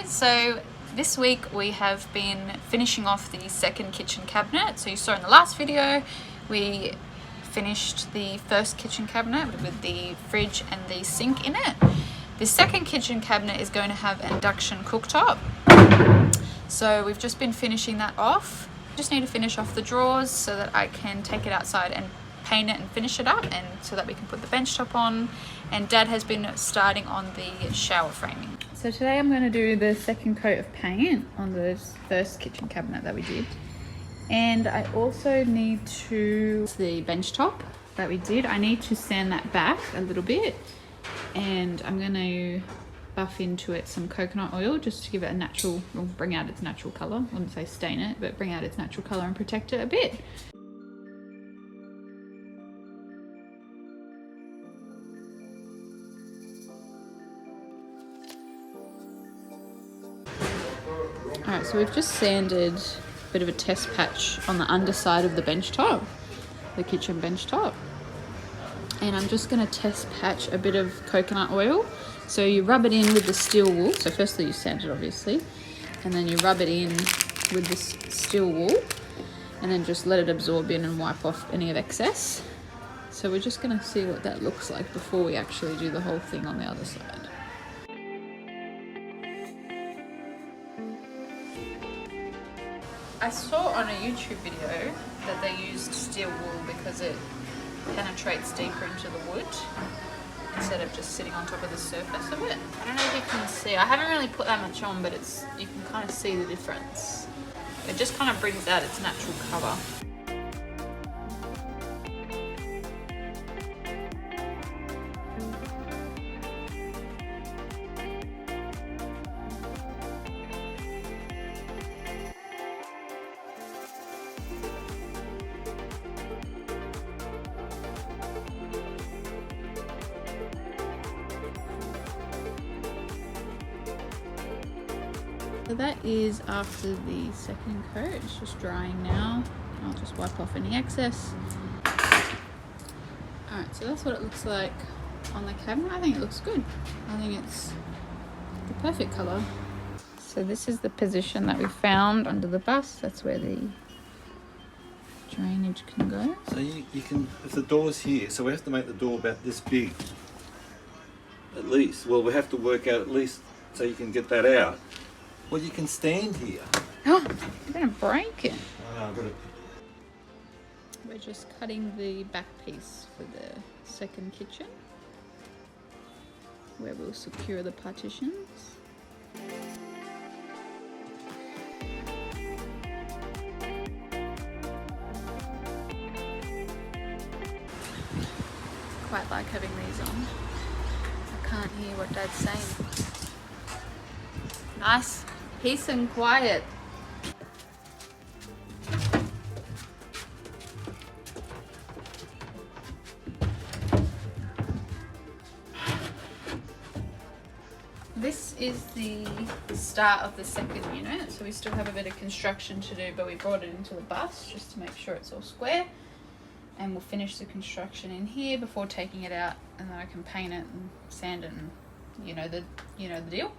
guys, so this week we have been finishing off the second kitchen cabinet. So you saw in the last video we finished the first kitchen cabinet with the fridge and the sink in it. The second kitchen cabinet is going to have an induction cooktop, so we've just been finishing that off. Just need to finish off the drawers so that I can take it outside and paint it and finish it up, and so that we can put the bench top on. And Dad has been starting on the shower framing. So today I'm going to do the second coat of paint on the first kitchen cabinet that we did. And I also need to, the bench top that we did, I need to sand that back a little bit, and I'm going to buff into it some coconut oil just to give it a natural, or bring out its natural colour. I wouldn't say stain it, but bring out its natural colour and protect it a bit. Alright, so we've just sanded a bit of a test patch on the underside of the bench top, the kitchen bench top. And I'm just going to test patch a bit of coconut oil. So you rub it in with the steel wool. So firstly you sand it obviously, and then you rub it in with the steel wool, and then just let it absorb in and wipe off any of excess. So we're just going to see what that looks like before we actually do the whole thing on the other side. I saw on a YouTube video that they used steel wool because it penetrates deeper into the wood instead of just sitting on top of the surface of it. I don't know if you can see, I haven't really put that much on, but you can kind of see the difference. It just kind of brings out its natural colour. So that is after the second coat. It's just drying now. I'll just wipe off any excess. Alright, so that's what it looks like on the cabinet. I think it looks good. I think it's the perfect colour. So this is the position that we found under the bus. That's where the drainage can go. So you can, if the door's here, so we have to make the door about this big. At least. Well, we have to work out at least so you can get that out. Well, you can stand here. Oh, you're going to break it. Oh, no, I've got to... We're just cutting the back piece for the second kitchen, where we'll secure the partitions. Quite like having these on. I can't hear what Dad's saying. Nice, peace and quiet. This is the start of the second unit, so we still have a bit of construction to do, but we brought it into the bus just to make sure it's all square, and we'll finish the construction in here before taking it out, and then I can paint it and sand it, and you know the deal.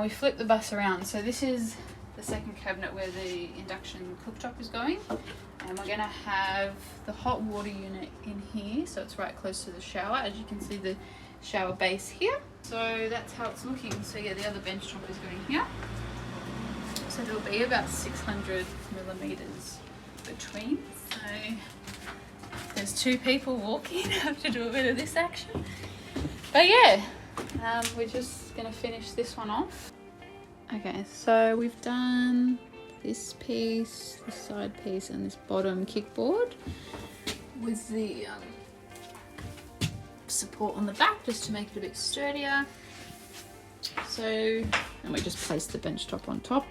We flip the bus around, so this is the second cabinet where the induction cooktop is going, and we're going to have the hot water unit in here, so it's right close to the shower. As you can see, the shower base here. So that's how it's looking. So yeah, the other bench top is going here, so there'll be about 600 millimeters between. So there's two people walking. I have to do a bit of this action, but yeah, we're just gonna finish this one off. Okay, so we've done this piece, this side piece, and this bottom kickboard with the support on the back just to make it a bit sturdier. So, and we just place the bench top on top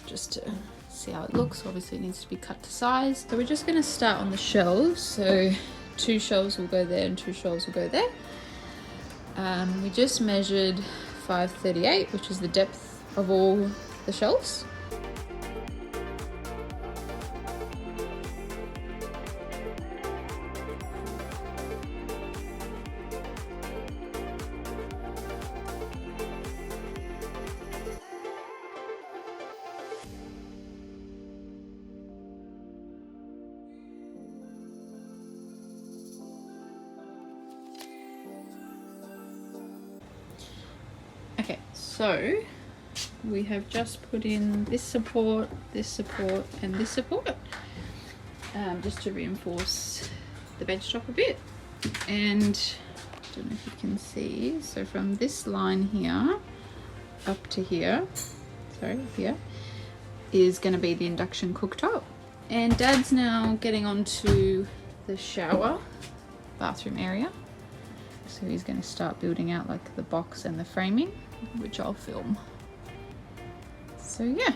just to see how it looks. Obviously it needs to be cut to size. So we're just going to start on the shelves. So 2 shelves will go there and 2 shelves will go there. We just measured 538, which is the depth of all the shelves. Okay, so we have just put in this support, and this support, just to reinforce the bench top a bit. And I don't know if you can see, so from this line here up to here, here is going to be the induction cooktop. And Dad's now getting onto the shower bathroom area, so he's going to start building out like the box and the framing, which I'll film. So yeah,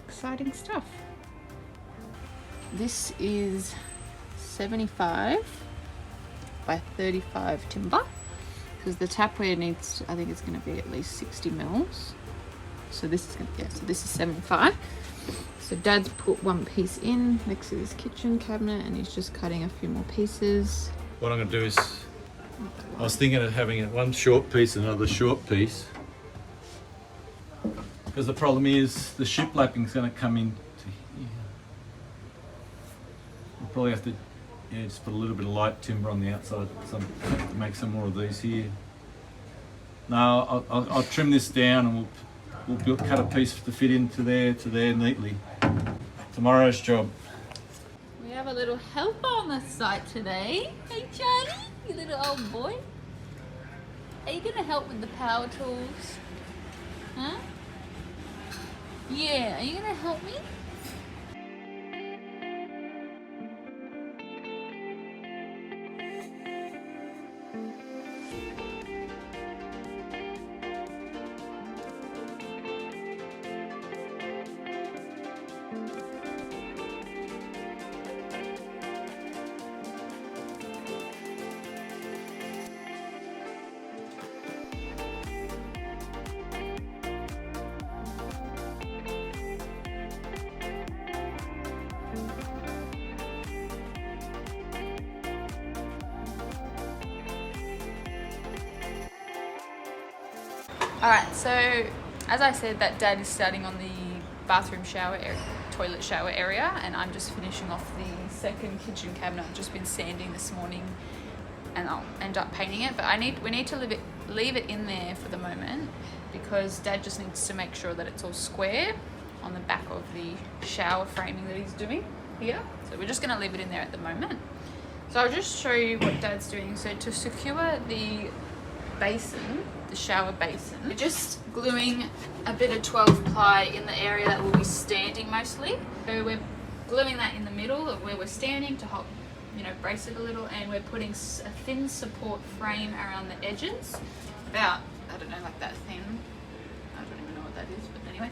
exciting stuff. This is 75 by 35 timber, because the tapware needs, I think it's going to be at least 60 mils. So this is going to, so this is 75. So Dad's put one piece in next to this kitchen cabinet, and he's just cutting a few more pieces. What I'm going to do is, I was thinking of having one short piece and another short piece, because the problem is the shiplapping is going to come in to here. We'll probably have to just put a little bit of light timber on the outside, make some more of these here. Now I'll trim this down, and we'll cut a piece to fit into there neatly. Tomorrow's job. We have a little helper on the site today. Hey Charlie, you little old boy. Are you gonna help with the power tools? Huh? Yeah, are you gonna help me? Alright, so as I said, that Dad is starting on the bathroom shower area, toilet shower area, and I'm just finishing off the second kitchen cabinet. I've just been sanding this morning, and I'll end up painting it, but we need to leave it in there for the moment, because Dad just needs to make sure that it's all square on the back of the shower framing that he's doing here. So we're just going to leave it in there at the moment. So I'll just show you what Dad's doing. So to secure the basin, the shower basin, we're just gluing a bit of 12 ply in the area that we'll be standing mostly. So we're gluing that in the middle of where we're standing to help, brace it a little, and we're putting a thin support frame around the edges, about, I don't know, like that thin. I don't even know what that is, but anyway.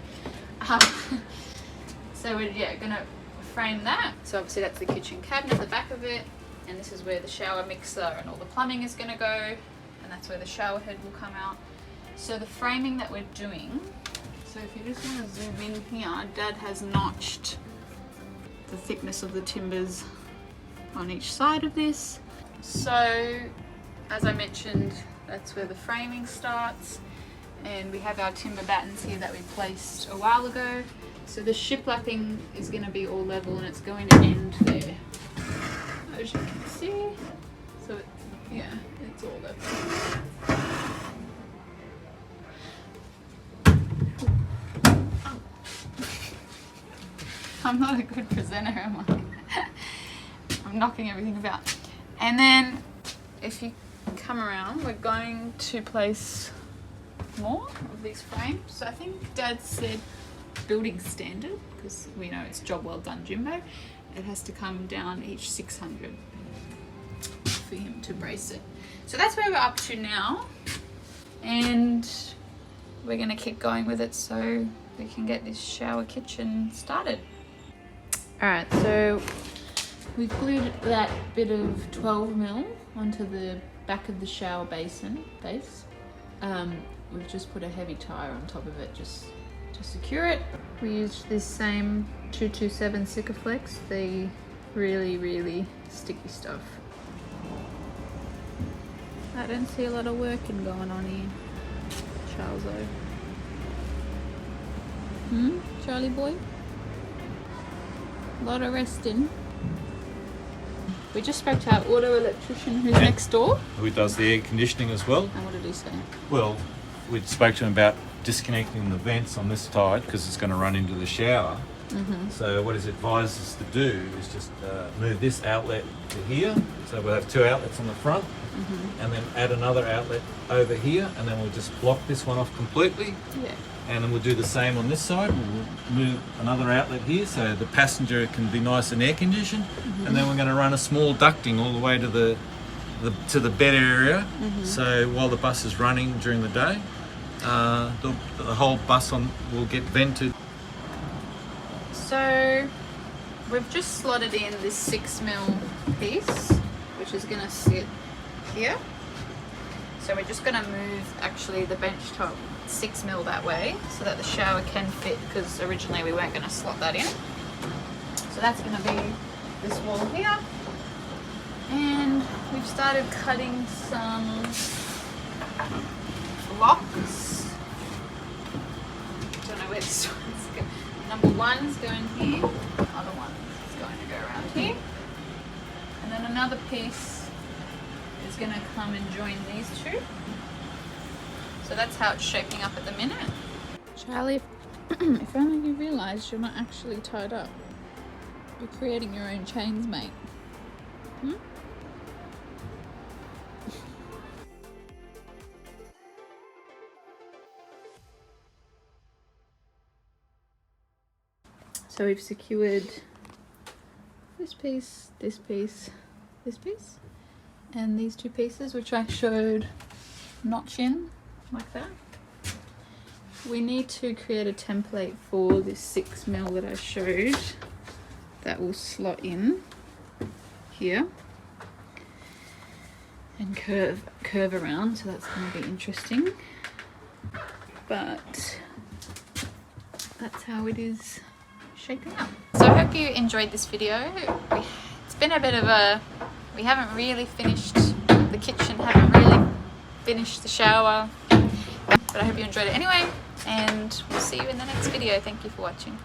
So we're gonna frame that. So obviously that's the kitchen cabinet at the back of it, and this is where the shower mixer and all the plumbing is gonna go. And that's where the shower head will come out. So the framing that we're doing, so if you just want to zoom in here, Dad has notched the thickness of the timbers on each side of this. So as I mentioned, that's where the framing starts, and we have our timber battens here that we placed a while ago. So the shiplapping is going to be all level, and it's going to end there, as you can see. So it's all level. I'm not a good presenter, am I? I'm knocking everything about. And then if you come around, we're going to place more of these frames. So I think Dad said building standard, because we know it's job well done, Jimbo. It has to come down each 600 for him to brace it. So that's where we're up to now, and we're going to keep going with it so we can get this shower kitchen started. Alright, so we glued that bit of 12 mil onto the back of the shower basin base. We've just put a heavy tire on top of it just to secure it. We used this same 227 Sikaflex, the really sticky stuff. I don't see a lot of working going on here, Charles-o. Charlie boy? A lot of resting. We just spoke to our auto electrician who's Yeah. next door. Who does the air conditioning as well. And what did he say? Well, we spoke to him about disconnecting the vents on this side because it's going to run into the shower. So what he's advised us to do is just move this outlet to here. So we'll have 2 outlets on the front, and then add another outlet over here, and then we'll just block this one off completely. Yeah. And then we'll do the same on this side. We'll move another outlet here so the passenger can be nice and air conditioned. And then we're going to run a small ducting all the way to the bed area. So while the bus is running during the day, the whole bus will get vented. So we've just slotted in this 6mm piece, which is going to sit here. So we're just going to move actually the bench top 6mm that way so that the shower can fit, because originally we weren't going to slot that in. So that's going to be this wall here. And we've started cutting some blocks. Don't know where this one's going. Number 1's going here, other one is going to go around here. And then another piece is going to come and join these 2. So that's how it's shaping up at the minute. Charlie, if only you realised you're not actually tied up. You're creating your own chains, mate. So we've secured this piece, this piece, this piece, and these 2 pieces, which I showed notch in like that. We need to create a template for this 6mm that I showed that will slot in here and curve around, so that's going to be interesting. But that's how it is shaping up. So I hope you enjoyed this video. It's been a bit of a, we haven't really finished the kitchen, haven't really finished the shower, but I hope you enjoyed it anyway, and we'll see you in the next video. Thank you for watching.